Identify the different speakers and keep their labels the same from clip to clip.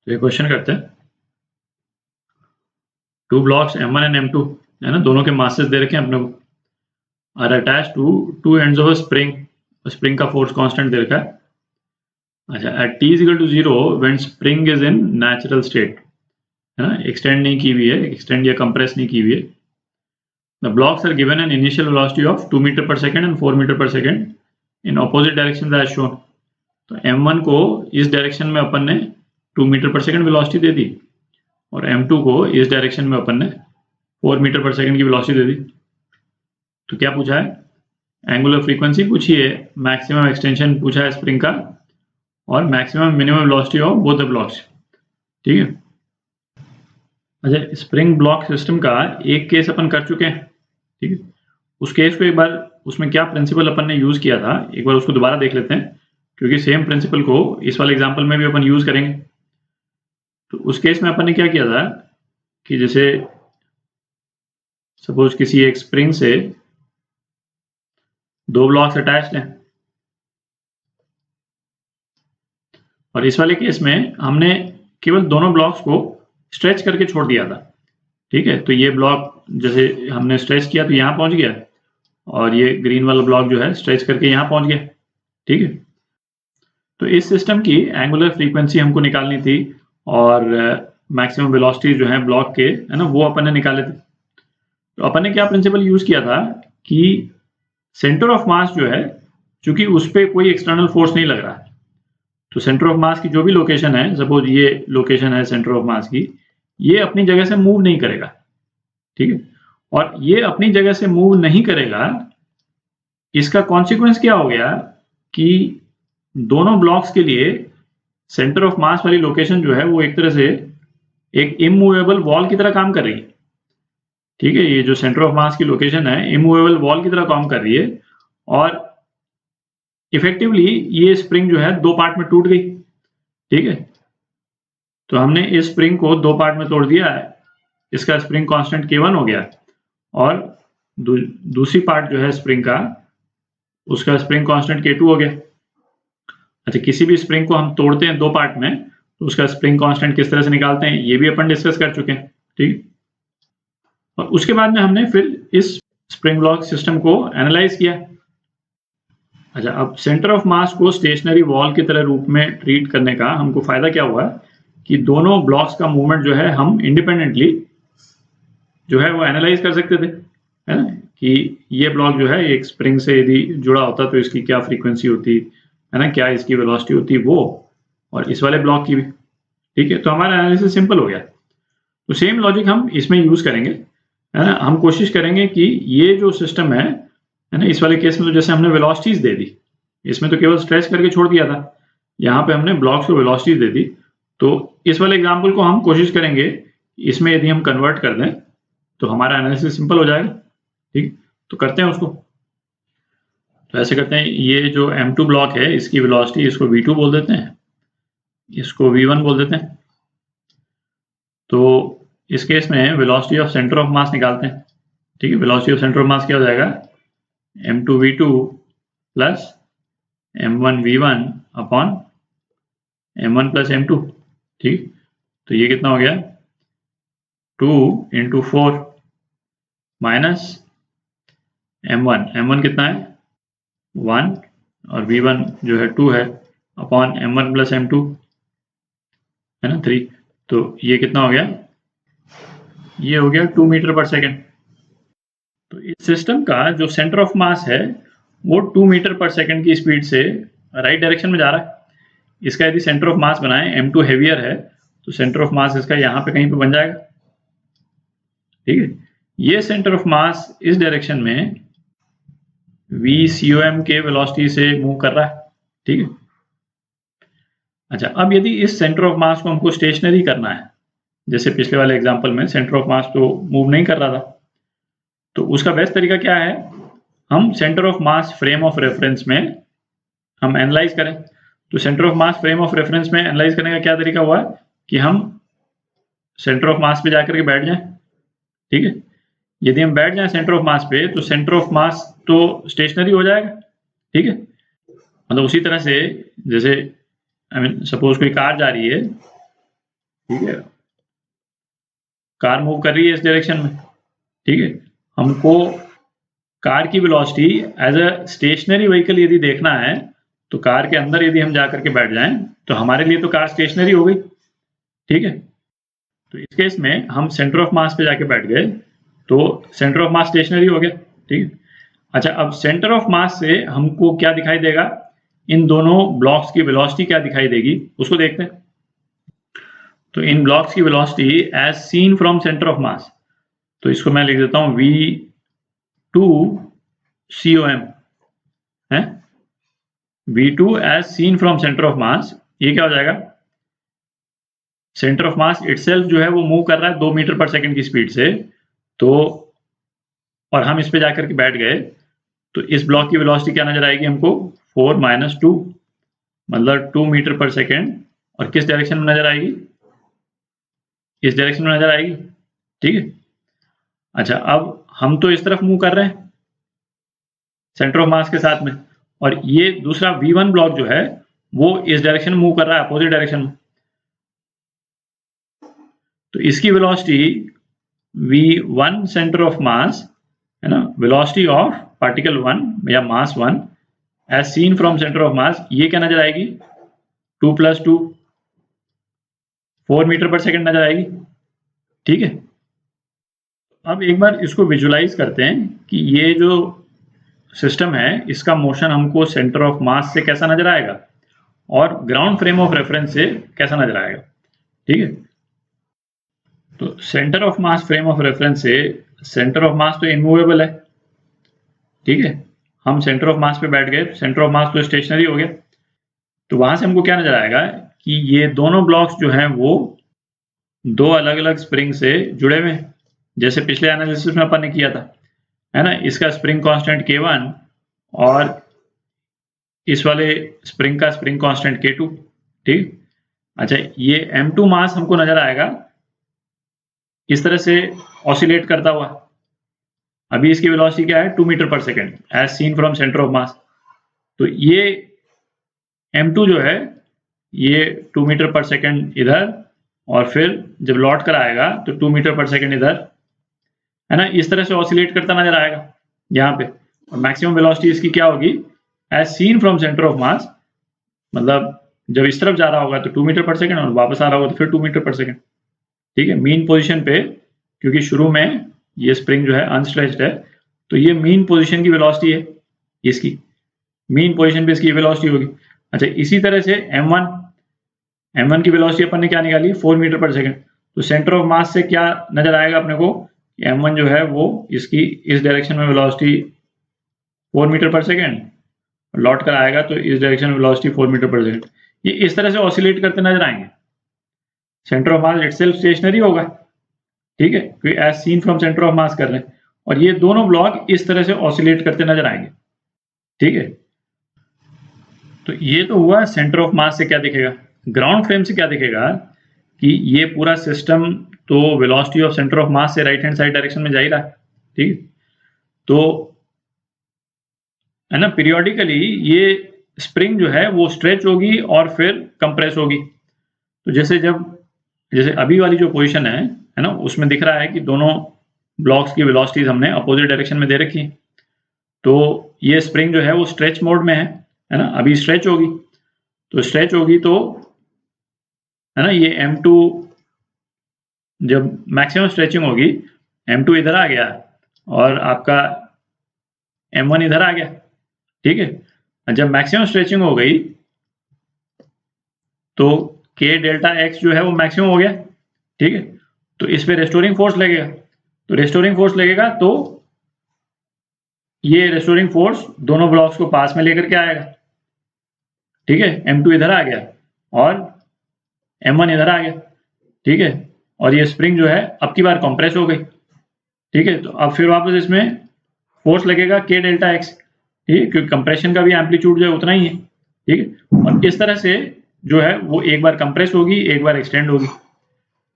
Speaker 1: तो ये क्वेश्चन करते हैं, two blocks M1 and M2 है ना, दोनों के मासेस दे रखे हैं अपने को, are attach to two ends of spring, spring का फोर्स कांस्टेंट दे रखा है। अच्छा, at t is equal to 0 when spring is in natural state, है ना, एक्सटेंड नहीं की हुई है, एक्सटेंड या कंप्रेस नहीं की हुई है। The blocks are given an initial velocity of 2 metre per second and 4 metre per second in opposite direction as shown. तो M1 को इस डायरेक्शन में अपन ने 2 मीटर पर सेकंड वेलोसिटी दे दी और M2 को इस डायरेक्शन में अपन ने 4 मीटर पर सेकंड की वेलोसिटी दे दी। तो क्या पूछा है, एंगुलर फ्रीक्वेंसी पूछी है, मैक्सिमम एक्सटेंशन पूछा है स्प्रिंग का, और maximum minimum velocity of both the blocks. ठीक है। अच्छा, स्प्रिंग ब्लॉक सिस्टम का एक केस अपन कर चुके हैं। ठीक है, उस केस को एक बार, उसमें क्या प्रिंसिपल अपन ने यूज किया था, एक बार उसको दोबारा देख लेते हैं, क्योंकि सेम प्रिंसिपल को इस वाले एग्जांपल में भी अपन यूज करेंगे। तो उस केस में अपन ने क्या किया था कि जैसे सपोज किसी एक स्प्रिंग से दो ब्लॉक्स अटैच्ड हैं, और इस वाले केस में हमने केवल दोनों ब्लॉक्स को स्ट्रेच करके छोड़ दिया था। ठीक है, तो ये ब्लॉक जैसे हमने स्ट्रेच किया तो यहाँ पहुंच गया, और ये ग्रीन वाला ब्लॉक जो है स्ट्रेच करके यहाँ पहुंच गया। ठीक है, तो इस सिस्टम की एंगुलर फ्रीक्वेंसी हमको निकालनी थी, और मैक्सिमम वेलोसिटी जो है ब्लॉक के, है ना, वो अपन ने निकाले थे। तो अपन ने क्या प्रिंसिपल यूज किया था कि सेंटर ऑफ मास जो है, चूंकि उस पर कोई एक्सटर्नल फोर्स नहीं लग रहा है, तो सेंटर ऑफ मास की जो भी लोकेशन है, सपोज ये लोकेशन है सेंटर ऑफ मास की, ये अपनी जगह से मूव नहीं करेगा। ठीक है, और ये अपनी जगह से मूव नहीं करेगा, इसका कॉन्सिक्वेंस क्या हो गया कि दोनों ब्लॉक्स के लिए सेंटर ऑफ मास वाली लोकेशन जो है वो एक तरह से एक इमूवेबल वॉल की तरह काम कर रही है। ठीक है, ये जो सेंटर ऑफ मास की लोकेशन है इमूवेबल वॉल की तरह काम कर रही है, और इफेक्टिवली ये स्प्रिंग जो है दो पार्ट में टूट गई। ठीक है, तो हमने इस स्प्रिंग को दो पार्ट में तोड़ दिया है, इसका स्प्रिंग कांस्टेंट K1 हो गया, और दूसरी पार्ट जो है स्प्रिंग का, उसका स्प्रिंग कांस्टेंट K2 हो गया। अच्छा, किसी भी स्प्रिंग को हम तोड़ते हैं दो पार्ट में, तो उसका स्प्रिंग कांस्टेंट किस तरह से निकालते हैं ये भी अपन डिस्कस कर चुके हैं। ठीक, और उसके बाद में हमने फिर इस स्प्रिंग ब्लॉक सिस्टम को एनालाइज किया। अच्छा, अब सेंटर ऑफ मास को स्टेशनरी वॉल की तरह रूप में ट्रीट करने का हमको फायदा क्या हुआ कि दोनों ब्लॉक्स का मूवमेंट जो है हम इंडिपेंडेंटली जो है वो एनालाइज कर सकते थे, है ना, कि ये ब्लॉक जो है एक स्प्रिंग से यदि जुड़ा होता तो इसकी क्या फ्रीक्वेंसी होती, है ना, क्या इसकी वेलोसिटी होती वो, और इस वाले ब्लॉक की भी। ठीक है, तो हमारा एनालिसिस सिंपल हो गया। तो सेम लॉजिक हम इसमें यूज करेंगे, है ना। हम कोशिश करेंगे कि ये जो सिस्टम है ना, इस वाले केस में तो जैसे हमने वेलोसिटीज दे दी, इसमें तो केवल स्ट्रेच करके छोड़ दिया था, यहाँ पे हमने ब्लॉक्स को वेलोसिटीज दे दी। तो इस वाले एग्जाम्पल को हम कोशिश करेंगे इसमें यदि हम कन्वर्ट कर दें तो हमारा एनालिसिस सिंपल हो जाएगा। ठीक, तो करते हैं उसको। तो ऐसे करते हैं, ये जो M2 ब्लॉक है इसकी वेलोसिटी, इसको V2 बोल देते हैं, इसको V1 बोल देते हैं। तो इस केस में वेलोसिटी ऑफ सेंटर ऑफ मास निकालते हैं। ठीक है, वेलोसिटी ऑफ सेंटर ऑफ मास क्या हो जाएगा, M2V2 plus M1V1 upon M1 plus M2। ठीक, तो ये कितना हो गया, 2 × 4 माइनस M1 कितना है 1, और V1 जो है 2 है, अपॉन M1 प्लस M2 है ना 3। तो ये कितना हो गया, ये हो गया 2 मीटर पर सेकेंड। तो इस सिस्टम का जो सेंटर ऑफ मास है वो 2 मीटर पर सेकेंड की स्पीड से राइट डायरेक्शन में जा रहा है। इसका यदि सेंटर ऑफ मास बनाए, M2 हेवियर है, तो सेंटर ऑफ मास इसका यहाँ पे कहीं पे बन जाएगा। ठीक है, ये सेंटर ऑफ मास इस डायरेक्शन में VCOM के वेलोसिटी से मूव कर रहा है। ठीक है, अच्छा, अब यदि इस सेंटर ऑफ मास को हमको स्टेशनरी करना है, जैसे पिछले वाले एग्जांपल में सेंटर ऑफ मास तो मूव नहीं कर रहा था, तो उसका बेस्ट तरीका क्या है, हम centre of mass frame of reference में हम एनालाइज करें। तो centre of mass frame of reference में एनालाइज करने का क्या तरीका हुआ कि हम सेंटर ऑफ मास पे जाकर के बैठ जाएं। ठीक है, यदि हम बैठ जाएं सेंटर ऑफ मास पे, तो सेंटर ऑफ मास तो स्टेशनरी हो जाएगा। ठीक है, मतलब उसी तरह से जैसे सपोज कोई कार जा रही है, ठीक है, कार मूव कर रही है इस डायरेक्शन में, ठीक है। हमको कार की velocity as a stationary vehicle यदि देखना है तो कार के अंदर यदि हम जाकर के बैठ जाएं तो हमारे लिए तो कार स्टेशनरी हो गई, ठीक है। तो इस केस में हम सेंटर ऑफ मास पे जाके बैठ गए तो सेंटर ऑफ मास स्टेशनरी हो गया, ठीक है। अच्छा, अब सेंटर ऑफ मास से हमको क्या दिखाई देगा, इन दोनों ब्लॉक्स की वेलोसिटी क्या दिखाई देगी उसको देखते हैं। तो इन ब्लॉक्स की velocity as seen from centre of mass, तो इसको मैं लिख देता हूं V2 COM है, V2 as seen from centre of mass, ये क्या हो जाएगा, सेंटर ऑफ मास इटसेल्फ जो है वो मूव कर रहा है 2 मीटर पर सेकंड की स्पीड से, तो और हम इस पे जाकर के बैठ गए तो इस ब्लॉक की वेलोसिटी क्या नजर आएगी हमको, 4 - 2 मतलब 2 मीटर पर सेकेंड, और किस डायरेक्शन में नजर आएगी, इस डायरेक्शन में नजर आएगी, ठीक है। अच्छा, अब हम तो इस तरफ मूव कर रहे हैं सेंटर ऑफ मास के साथ में, और ये दूसरा V1 ब्लॉक जो है वो इस डायरेक्शन में मूव कर रहा है, अपोजिट डायरेक्शन में। तो इसकी वेलोसिटी V1 सेंटर ऑफ मास है ना, वेलोसिटी ऑफ पार्टिकल 1 या mass 1 as seen from centre of mass, ये क्या नजर आएगी, 2 + 2 4 मीटर पर सेकंड नजर आएगी, ठीक है। अब एक बार इसको विजुलाइज करते हैं कि ये जो सिस्टम है इसका मोशन हमको सेंटर ऑफ मास से कैसा नजर आएगा और ग्राउंड फ्रेम ऑफ रेफरेंस से कैसा नजर आएगा, ठीक है। तो centre of mass frame of reference से, सेंटर ऑफ मास तो इमूवेबल है, ठीक है। हम सेंटर ऑफ मास पे बैठ गए, सेंटर ऑफ मास तो स्टेशनरी हो गया, तो वहां से हमको क्या नजर आएगा कि ये दोनों ब्लॉक्स जो हैं वो दो अलग अलग स्प्रिंग से जुड़े हुए हैं, जैसे पिछले एनालिसिस में अपन ने किया था, है ना। इसका स्प्रिंग कांस्टेंट K1 और इस वाले स्प्रिंग का स्प्रिंग कांस्टेंट K2, ठीक। अच्छा, ये M2 मास हमको नजर आएगा इस तरह से ऑसिलेट करता हुआ, अभी इसकी वेलोसिटी क्या है, 2 metre per second as seen from centre of mass. तो ये M2 जो है ये 2 मीटर पर सेकेंड इधर, और फिर जब लौट कर आएगा तो 2 मीटर पर सेकेंड इधर, है ना, इस तरह से ऑसिलेट करता नजर आएगा यहाँ पे। और मैक्सिमम वेलोसिटी इसकी क्या होगी, as seen from centre of mass, मतलब जब इस तरफ जा रहा होगा तो 2 मीटर पर सेकेंड और वापस आ रहा होगा तो फिर 2 मीटर पर सेकेंड, ठीक है। मीन पोजीशन पे, क्योंकि शुरू में ये स्प्रिंग जो है अनस्ट्रेच्ड है, तो ये मीन पोजीशन की वेलोसिटी है, इसकी मीन पोजीशन पे इसकी वेलोसिटी होगी। अच्छा, इसी तरह से M1 की वेलोसिटी अपन ने क्या निकाली, 4 मीटर पर सेकेंड। तो सेंटर ऑफ मास से क्या नजर आएगा अपने को, M1 जो है वो इसकी इस डायरेक्शन में वेलोसिटी 4 मीटर पर सेकेंड, लौट कर आएगा तो इस डायरेक्शन में वेलोसिटी 4 मीटर पर सेकेंड। ये इस तरह से ऑसिलेट करते नजर आएंगे, centre of mass itself stationary होगा, ठीक है, क्योंकि as seen from centre of mass कर रहे हैं, और ये दोनों ब्लॉक इस तरह से ऑसिलेट करते नजर आएंगे, ठीक है। तो ये तो हुआ सेंटर ऑफ मास से क्या दिखेगा। ग्राउंड फ्रेम से क्या दिखेगा कि ये पूरा सिस्टम तो वेलोसिटी ऑफ सेंटर ऑफ मास से राइट हैंड साइड डायरेक्शन में जा ही रहा है, ठीक है। तो है ना, पीरियोडिकली ये स्प्रिंग जो है वो स्ट्रेच होगी और फिर कंप्रेस होगी। तो जैसे अभी वाली जो पोजीशन है ना, उसमें दिख रहा है कि दोनों ब्लॉक्स की वेलोसिटीज हमने अपोजिट डायरेक्शन में दे रखी है। तो ये स्प्रिंग जो है वो स्ट्रेच मोड में है ना, अभी स्ट्रेच होगी, तो स्ट्रेच होगी तो है ना, ये M2 जब मैक्सिमम स्ट्रेचिंग होगी, M2 इधर आ गया और आपका M1 इधर आ गया, ठीक है। जब मैक्सिमम स्ट्रेचिंग हो गई तो K डेल्टा X जो है वो मैक्सिमम हो गया, ठीक है। तो इस पे रेस्टोरिंग फोर्स लगेगा, तो रेस्टोरिंग फोर्स लगेगा तो ये रेस्टोरिंग फोर्स दोनों ब्लॉक्स को पास में लेकर के आएगा, ठीक है। M2 इधर आ गया और M1 इधर आ गया, ठीक है। और ये स्प्रिंग जो है अब की बार कंप्रेस हो गई, ठीक है। तो अब फिर वापस इसमें फोर्स लगेगा K डेल्टा X, ठीक है, क्योंकि कंप्रेशन का भी एम्पलीट्यूड जो है उतना ही है, ठीक है। और इस तरह से जो है वो एक बार कंप्रेस होगी, एक बार एक्सटेंड होगी,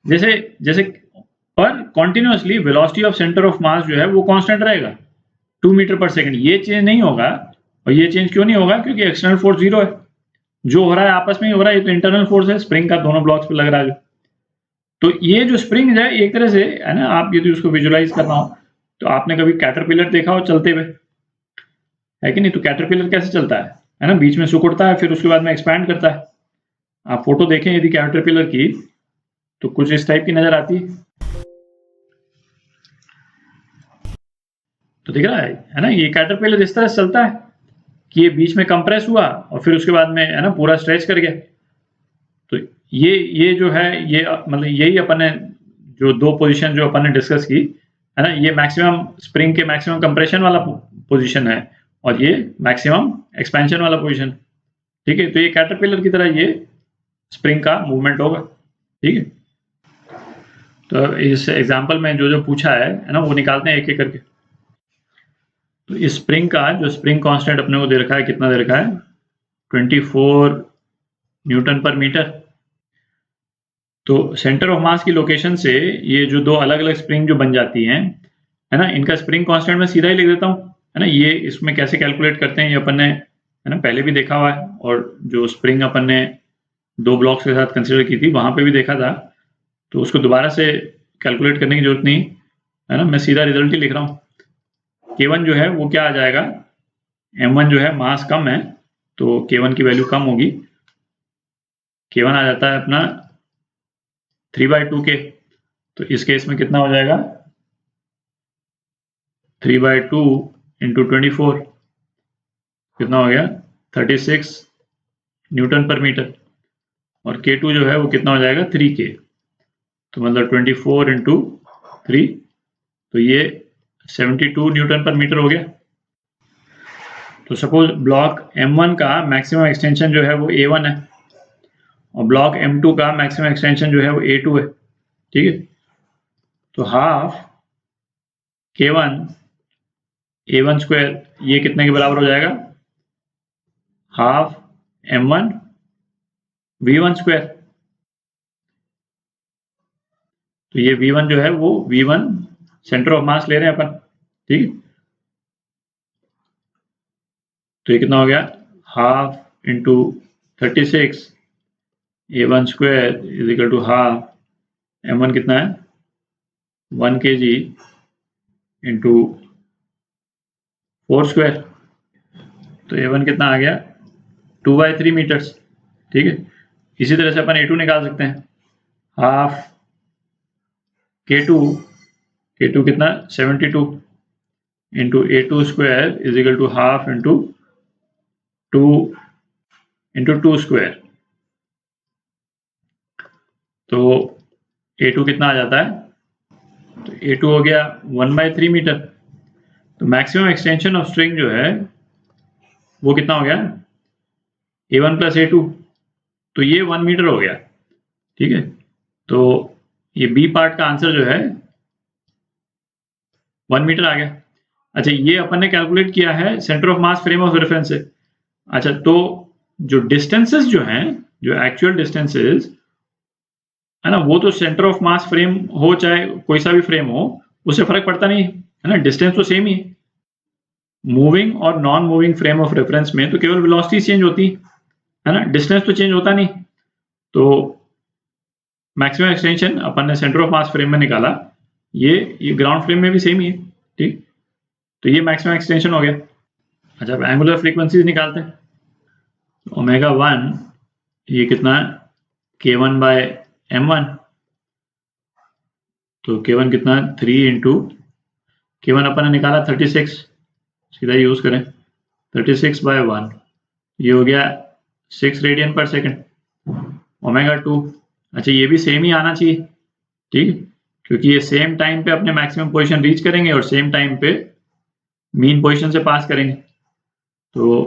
Speaker 1: जैसे पर continuously velocity of centre of मास जो है वो कांस्टेंट रहेगा 2 मीटर पर सेकंड, ये चेंज नहीं होगा। और ये चेंज क्यों नहीं होगा, क्योंकि एक्सटर्नल फोर्स 0 है, जो हो रहा है आपस में ही हो रहा है, ये तो इंटरनल फोर्स है स्प्रिंग का, दोनों ब्लॉक्स पे लग रहा है। तो ये जो स्प्रिंग है एक तरह से है ना, आप यदि उसको विजुलाइज करना हो तो आपने कभी कैटरपिलर देखा हो चलते हुए, है कि नहीं? तो कैटरपिलर कैसे चलता है ना? बीच में सिकुड़ता है, फिर उसके बाद में एक्सपैंड करता है। आप फोटो देखें यदि कैटरपिलर की तो कुछ इस टाइप की नजर आती है। तो दिख रहा है ना? ये कैटरपिलर इस तरह से चलता है कि ये बीच में कंप्रेस हुआ और फिर उसके बाद में है ना पूरा स्ट्रेच कर गया। तो ये जो है ये मतलब यही अपन ने जो दो पोजीशन जो अपन ने डिस्कस की है ना, ये मैक्सिमम स्प्रिंग के मैक्सिमम कंप्रेशन वाला पोजीशन है और ये मैक्सिमम एक्सपेंशन वाला पोजीशन। ठीक है, तो ये कैटरपिलर की तरह ये स्प्रिंग का मूवमेंट होगा। ठीक है, तो इस एग्जांपल में जो जो पूछा है ना वो निकालते हैं एक एक करके। तो इस स्प्रिंग का जो स्प्रिंग कांस्टेंट अपने को दे रखा है, कितना दे रखा है? 24 न्यूटन पर मीटर। तो सेंटर ऑफ मास की लोकेशन से ये जो दो अलग अलग स्प्रिंग जो बन जाती हैं है ना, इनका स्प्रिंग कांस्टेंट मैं सीधा ही लिख देता हूँ है ना। ये इसमें कैसे कैलकुलेट करते हैं ये अपन ने है ना पहले भी देखा हुआ है, और जो स्प्रिंग अपन ने दो ब्लॉक्स के साथ कंसिडर की थी वहां पे भी देखा था, तो उसको दोबारा से कैलकुलेट करने की जरूरत नहीं है ना। मैं सीधा रिजल्ट ही लिख रहा हूँ। K1 जो है वो क्या आ जाएगा? M1 जो है मास कम है तो K1 की वैल्यू कम होगी। K1 आ जाता है अपना 3/2 के, तो इस केस में कितना हो जाएगा? 3/2 इंटू 24 कितना हो गया? 36 न्यूटन पर मीटर। और K2 जो है वो कितना हो जाएगा? 3K। तो मतलब 24 इंटू 3, तो ये 72 न्यूटन पर मीटर हो गया। तो सपोज ब्लॉक M1 का मैक्सिमम एक्सटेंशन जो है वो A1 है और ब्लॉक M2 का मैक्सिमम एक्सटेंशन जो है वो A2 है। ठीक है, तो हाफ K1 A1 स्क्वायर ये कितने के बराबर हो जाएगा? Half M1 V1 square. तो ये V1 जो है वो V1 सेंटर ऑफ मास ले रहे हैं अपन। ठीक है, तो ये कितना हो गया? Half into 36 A1 square is equal to half M1 कितना है? 1 kg इंटू 4 स्क्वायर। तो A1 कितना आ गया? 2/3 मीटर्स। ठीक है, इसी तरह से अपन A2 निकाल सकते हैं। हाफ K2 कितना? 72 into A2 square is equal to half into 2 square. तो A2 कितना आ जाता है? तो A2 हो गया 1/3 मीटर। तो मैक्सिमम एक्सटेंशन ऑफ स्ट्रिंग जो है वो कितना हो गया? A1 प्लस A2, तो ये 1 मीटर हो गया। ठीक है, तो ये बी पार्ट का आंसर जो है 1 मीटर आ गया। अच्छा, ये अपन ने कैलकुलेट किया है centre of mass frame of reference से। अच्छा, तो जो डिस्टेंसेस जो हैं, जो एक्चुअल डिस्टेंसेस है ना, वो तो सेंटर ऑफ मास फ्रेम हो चाहे कोई सा भी फ्रेम हो उससे फर्क पड़ता नहीं है ना, डिस्टेंस तो सेम ही है। मूविंग और non moving frame of reference में तो केवल वेलोसिटी चेंज होती है ना, डिस्टेंस तो चेंज होता नहीं। तो मैक्सिमम एक्सटेंशन अपन ने सेंटर ऑफ मास फ्रेम में निकाला, ये ग्राउंड फ्रेम में भी सेम ही है। ठीक, तो ये मैक्सिमम एक्सटेंशन हो गया। अच्छा, अब एंगुलर फ्रीक्वेंसीज निकालते हैं। ω1 ये कितना है? K1 bye M1। तो K1 कितना है? 3 इंटू K1 अपन ने निकाला 36, सीधा यूज करें 36/1, ये हो गया 6 रेडियन पर सेकेंड। ω2, अच्छा ये भी सेम ही आना चाहिए। ठीक, क्योंकि ये सेम टाइम पे अपने मैक्सिमम पोजीशन रीच करेंगे और सेम टाइम पे मीन पोजीशन से पास करेंगे। तो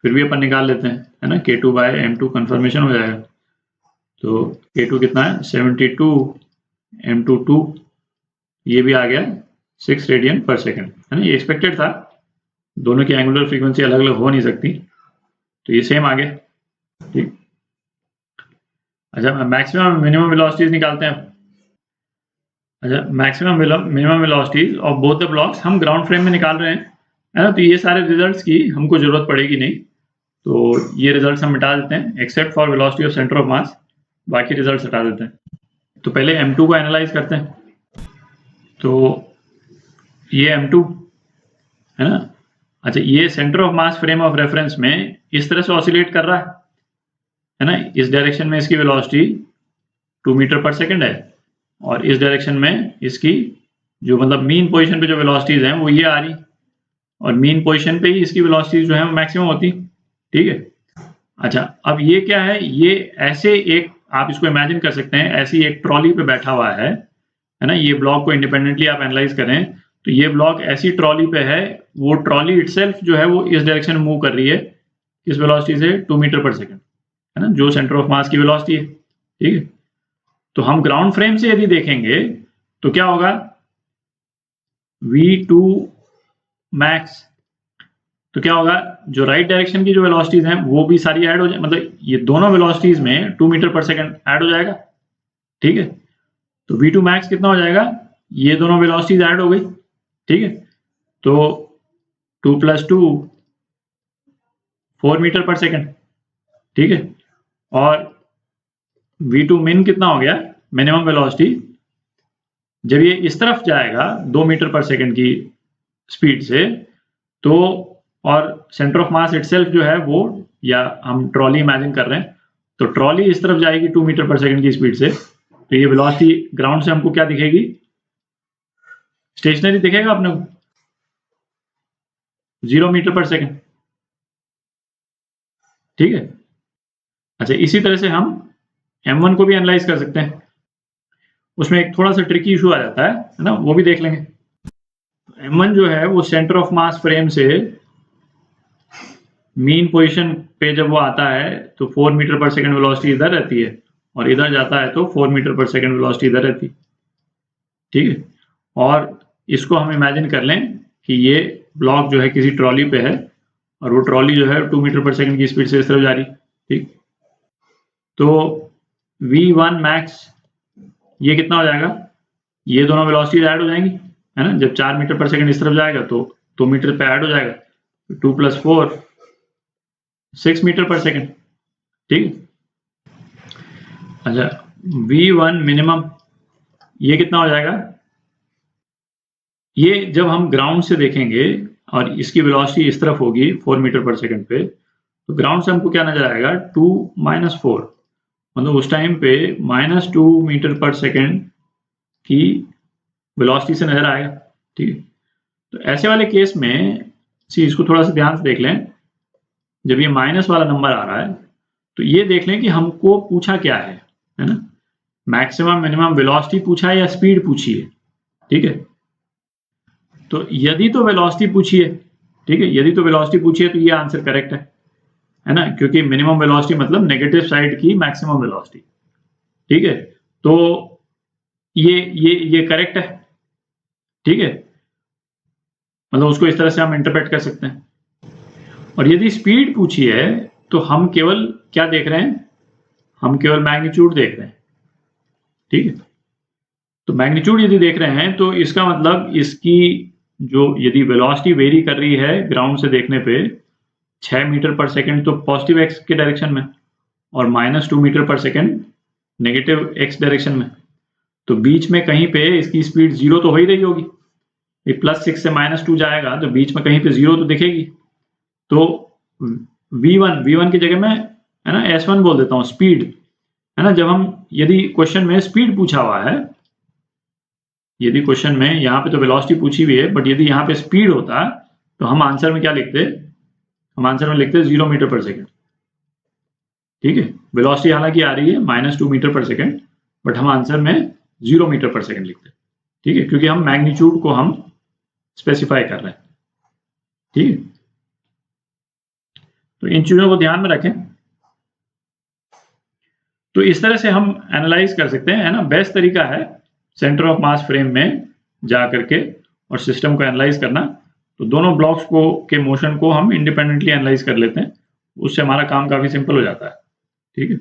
Speaker 1: फिर भी अपन निकाल लेते हैं है ना, K2/M2 कंफर्मेशन हो जाएगा। तो K2 कितना है? 72 M2 2, ये भी आ गया 6 रेडियन पर सेकेंड है ना। ये एक्सपेक्टेड था, दोनों की एंगुलर फ्रीक्वेंसी अलग अलग हो नहीं सकती, तो ये सेम आ गया। ठीक, अच्छा मैक्सिमम मिनिमम वेलोसिटीज निकालते हैं। अच्छा, maximum minimum velocities of both the blocks हम ग्राउंड फ्रेम में निकाल रहे हैं है ना। तो ये सारे रिजल्ट्स की हमको जरूरत पड़ेगी नहीं, तो ये रिजल्ट्स हम मिटा देते हैं except for velocity of centre of मास, बाकी रिजल्ट्स हटा देते हैं। तो पहले M2 को एनालाइज करते हैं। तो ये M2 है ना। अच्छा, ये centre of mass frame of reference में इस तरह से ऑसिलेट कर रहा है ना। इस डायरेक्शन में इसकी वेलोसिटी 2 मीटर पर सेकंड है और इस डायरेक्शन में इसकी जो मतलब मीन पोजीशन पे जो वेलोसिटीज हैं वो ये आ रही, और मीन पोजीशन पे ही इसकी वेलोसिटीज जो है वो मैक्सिमम होती। ठीक है। अच्छा, अब ये क्या है, ये ऐसे एक आप इसको इमेजिन कर सकते हैं, ऐसी एक ट्रॉली पे बैठा हुआ है ना। ये ब्लॉक को इंडिपेंडेंटली आप एनालाइज करें तो ये ब्लॉक ऐसी ट्रॉली पे है, वो ट्रॉली इटसेल्फ जो है वो इस डायरेक्शन में मूव कर रही है, किस वेलोसिटी से, 2 मीटर पर सेकंड, है ना, जो सेंटर ऑफ मास की वेलोसिटी है। ठीक है। तो हम ग्राउंड फ्रेम से यदि देखेंगे तो क्या होगा, V2 मैक्स, तो क्या होगा, जो राइट डायरेक्शन की जो वेलोसिटीज हैं वो भी सारी ऐड हो जाए, मतलब ये दोनों वेलोसिटीज में 2 मीटर पर सेकंड ऐड हो जाएगा। ठीक है। तो V2 मैक्स कितना हो जाएगा, ये दोनों वेलोसिटीज ऐड हो गई। ठीक है। तो 2 + 2 4 मीटर पर सेकंड। ठीक है। और V2 मिन कितना हो गया, मिनिमम वेलोसिटी, जब ये इस तरफ जाएगा 2 मीटर पर सेकंड की स्पीड से, तो और सेंटर ऑफ मास इटसेल्फ जो है वो, या हम ट्रॉली इमेजिन कर रहे हैं, तो ट्रॉली इस तरफ जाएगी 2 मीटर पर सेकंड की स्पीड से, तो ये वेलोसिटी ग्राउंड से हमको क्या दिखेगी, स्टेशनरी दिखेगा अपने को, 0 मीटर पर सेकंड। ठीक है। अच्छा, इसी तरह से हम M1 को भी एनालाइज कर सकते हैं। उसमें एक थोड़ा सा ट्रिकी इशू आ जाता है ना, वो भी देख लेंगे। M1 जो है वो सेंटर ऑफ मास फ्रेम से मीन पोजीशन पे जब वो आता है तो 4 मीटर पर सेकंड वेलोसिटी इधर रहती है, और इधर जाता है तो 4 मीटर पर सेकंड वेलोसिटी इधर रहती है। ठीक है। और इसको हम इमेजिन कर लें कि ये ब्लॉक जो है किसी ट्रॉली पे है, और वो ट्रॉली जो है 2 मीटर पर सेकंड की स्पीड से इस तरफ जा रही। ठीक। तो V1 मैक्स ये कितना हो जाएगा, ये दोनों वेलोसिटीज ऐड हो जाएंगी, है ना। जब 4 मीटर पर सेकंड इस तरफ जाएगा तो 2 मीटर पे ऐड हो जाएगा, 2 + 4 6 मीटर पर सेकंड। ठीक। अच्छा, V1 मिनिमम ये कितना हो जाएगा, ये जब हम ग्राउंड से देखेंगे और इसकी वेलोसिटी इस तरफ होगी 4 मीटर पर सेकंड पे, तो ग्राउंड से हमको क्या नजर आएगा, 2 - 4, मतलब उस टाइम पे -2 मीटर पर सेकंड की वेलोसिटी से नजर आएगा। ठीक है। तो ऐसे वाले केस में इसको थोड़ा सा ध्यान से देख लें, जब ये माइनस वाला नंबर आ रहा है तो ये देख लें कि हमको पूछा क्या है ना, मैक्सिमम मिनिमम वेलोसिटी पूछा है या स्पीड पूछी है। ठीक है। तो यदि तो वेलोसिटी पूछी है, ठीक है, यदि तो वेलोसिटी पूछी है तो ये आंसर करेक्ट है ना, क्योंकि मिनिमम वेलोसिटी मतलब नेगेटिव साइड की मैक्सिमम वेलोसिटी। ठीक है। तो ये करेक्ट है। ठीक है, मतलब उसको इस तरह से हम इंटरप्रेट कर सकते हैं। और यदि स्पीड पूछी है तो हम केवल क्या देख रहे हैं, हम केवल मैग्नीट्यूड देख रहे हैं। ठीक है। तो मैग्नीट्यूड यदि देख रहे हैं तो इसका मतलब इसकी जो यदि वेलोसिटी वेरी कर रही है ग्राउंड से देखने पे 6 मीटर पर सेकंड तो पॉजिटिव एक्स के डायरेक्शन में, और -2 metre per second negative x direction में, तो बीच में कहीं पे इसकी स्पीड 0 तो हो ही रही होगी। ये +6 से -2 जाएगा तो बीच में कहीं पे 0 तो दिखेगी। तो V1 की जगह में, है ना, S1 बोल देता हूँ, स्पीड, है ना। जब हम यदि क्वेश्चन में स्पीड पूछा हुआ है, यदि क्वेश्चन में यहाँ पे तो वेलोसिटी पूछी हुई है, बट यदि यहाँ पे स्पीड होता तो हम आंसर में क्या लिखते, हम आंसर में लिखते 0 मीटर पर सेकंड। ठीक है। वेलोसिटी हालांकि आ रही है -2 मीटर पर सेकंड, बट हम आंसर में 0 मीटर पर सेकंड लिखते हैं। ठीक है, क्योंकि हम मैग्नीट्यूड को हम स्पेसिफाई कर रहे हैं। ठीक है। तो इन चीजों को ध्यान में रखें। तो इस तरह से हम एनालाइज कर सकते हैं, है ना। बेस्ट तरीका है सेंटर ऑफ मास फ्रेम में जा करके और सिस्टम को एनालाइज करना। तो दोनों ब्लॉक्स को के मोशन को हम इंडिपेंडेंटली एनालाइज कर लेते हैं, उससे हमारा काम काफी सिंपल हो जाता है। ठीक है।